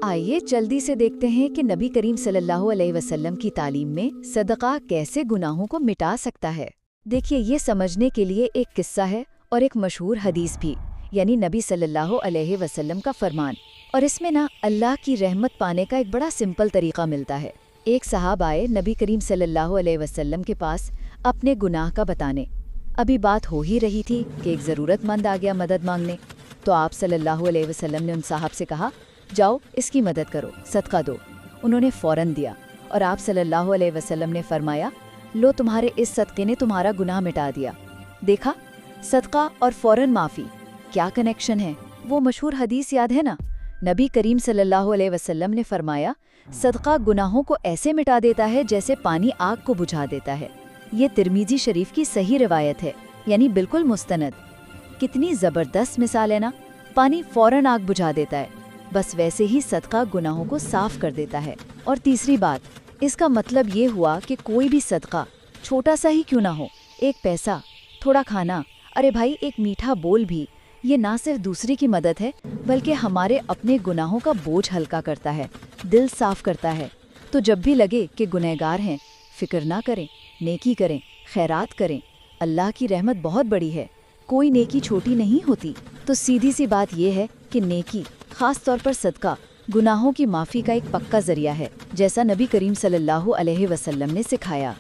आइए जल्दी से देखते हैं कि नबी करीम सल्लल्लाहु अलैहि वसल्लम की तालीम में सदका कैसे गुनाहों को मिटा सकता है। देखिए, ये समझने के लिए एक किस्सा है और एक मशहूर हदीस भी, यानी नबी सल्लल्लाहु अलैहि वसल्लम का फरमान। और इसमें ना अल्लाह की रहमत पाने का एक बड़ा सिंपल तरीका मिलता है। एक सहाब आए नबी करीम सल्लल्लाहु अलैहि वसल्लम के पास अपने गुनाह का बताने। अभी बात हो ही रही थी कि एक ज़रूरतमंद आ गया मदद मांगने। तो आप सल्लल्लाहु अलैहि वसल्लम ने उन साहब से कहा, जाओ इसकी मदद करो, सदका दो। उन्होंने फ़ौरन दिया और आप सल्लल्लाहु अलैहि वसल्लम ने फरमाया, लो तुम्हारे इस सदक़े ने तुम्हारा गुनाह मिटा दिया। देखा, सदका और फ़ौरन माफ़ी, क्या कनेक्शन है। वो मशहूर हदीस याद है ना, नबी करीम सल्लल्लाहु अलैहि वसल्लम ने फरमाया, सदका गुनाहों को ऐसे मिटा देता है जैसे पानी आग को बुझा देता है। ये तिरमिज़ी शरीफ की सही रिवायत है, यानी बिल्कुल मुस्तनद। कितनी ज़बरदस्त मिसाल है ना। पानी फ़ौरन आग बुझा देता है, बस वैसे ही सदका गुनाहों को साफ़ कर देता है। और तीसरी बात, इसका मतलब ये हुआ कि कोई भी सदका छोटा सा ही क्यों ना हो, एक पैसा, थोड़ा खाना, अरे भाई एक मीठा बोल भी, ये ना सिर्फ दूसरे की मदद है बल्कि हमारे अपने गुनाहों का बोझ हल्का करता है, दिल साफ़ करता है। तो जब भी लगे कि गुनहगार हैं, फ़िक्र ना करें, नेकी करें, खैरात करें। अल्लाह की रहमत बहुत बड़ी है, कोई नेकी छोटी नहीं होती। तो सीधी सी बात यह है कि नेकी, ख़ास तौर पर सदका, गुनाहों की माफ़ी का एक पक्का ज़रिया है, जैसा नबी करीम सल्लल्लाहु अलैहि वसल्लम ने सिखाया।